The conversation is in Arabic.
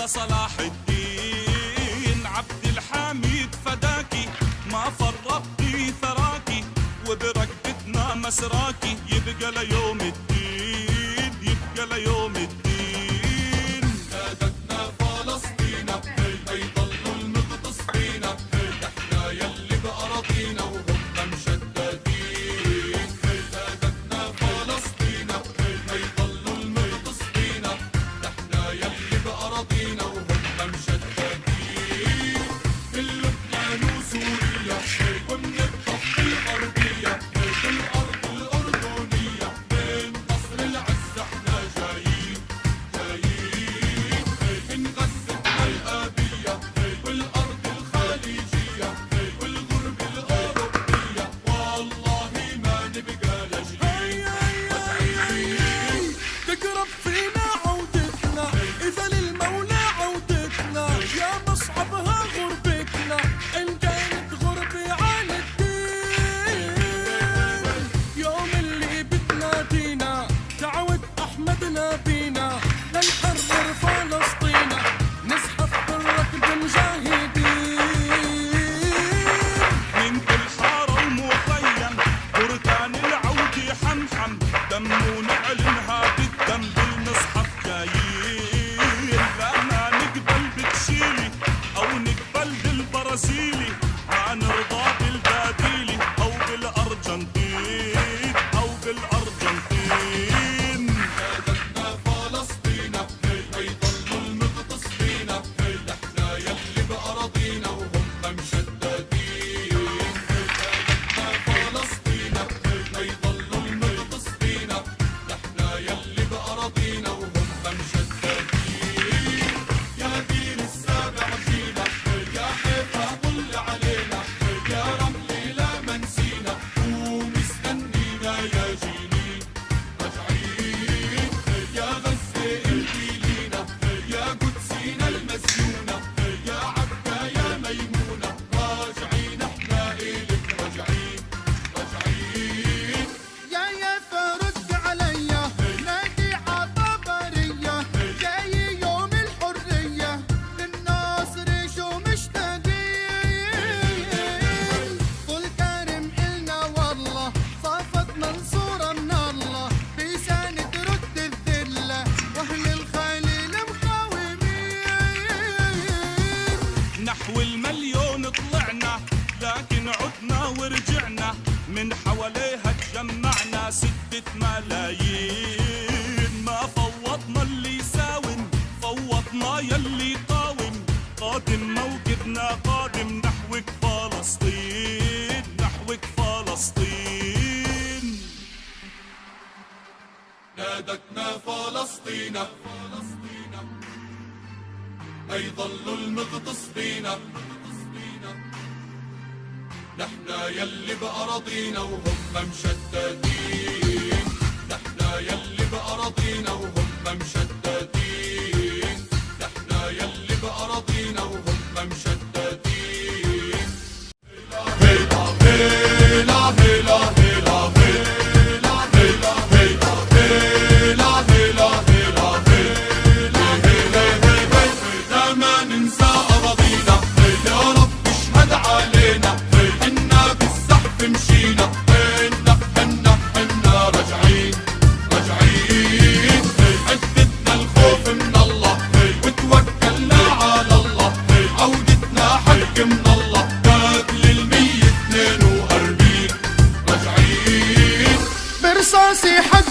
هذا صلاح الدين عبد الحميد فداكي، ما فرطتي ثراكي وبركبتنا مسراكي، يبقى ليوم الدين، يبقى ليوم الدين. نادتنا فلسطين ما يضلوا المغتصبين، احنا يلي بأراضينا وهم مشددين. نادتنا فلسطين ما يضلوا المغتصبين، احنا يلي بأراضينا وهم مشددين. من لبنان وسوريا ومن الضفة الغربية بالأرض الأردنية، من قصر العز احنا جايين جايين. من غزتنا الآبية والأرض الخليجية والغرب الأوروبية، والله ما نبقى لاجئين. تقرب فينا عودتنا إذا للمولى عودتنا، يا مصعبها غربتنا إن كانت غربة عن الدين. يوم اللي بتنادينا دعوة أحمد نبينا لنحرر فلسطين، نزحف بالركب مجاهدين. من كل حارة ومخيم بركان العود حمحم، دم ونعلنها بالدم بالمصحف جايين. لا ما نقبل بتشيلي أو نقبل بالبرازيلي، ما نرضى بالباديلي أو بالأرجنتين أو بالأرجنتين. نادتنا فلسطين ما يضلوا المغتصبين، احنا يلي بأراضينا وهم مشددين. نادتنا فلسطين ما يضلوا المغتصبين، احنا يلي بأراضينا وهم مشددين. يا دين السابع جينا، يا حيفا طل علينا، يا رملي لا منسينا ومستنينا يا جينين راجعين. يا غزة قلبي لينا، يا قدسينا المسيونة، يا عبا يا ميمونة، راجعين احنا إلك راجعين راجعين. يا فرد عليا نادي عطبرية، جاي يوم الحرية للناصر شو مشتاقين. طول كرم إلنا والله صافت منصورة من الله، بيساند رد الذلة واهل الخليل مقاومين. نحو المليون طلعنا لكن عدنا ورجعنا، من حواليها تجمعنا 6 ملايين. ما فوضنا اللي يساوم، فوضنا يلي قاوم، قادم موقفنا قادم نحوك فلسطين، نحوك فلسطين. نادتنا فلسطين ما يضلوا المغتصبين، نحنا يلي بأراضينا وهم مشددين. نحنا يلي بأراضينا وهم مشددين، نحنا يلي بأراضينا وهم مشددين. هيلا هيلا هيلا هيلا هيلا هيلا هيلا هيلا هيلا هيلا هيلا. لا ما ننسى أراضينا، يا رب اشهد علينا، حنا بالزحف مشينا، حنا راجعين راجعين. عدتنا الخوف من الله وتوكلنا على الله، عودتنا حق من الله، قبل 142 راجعين. برصاصي حق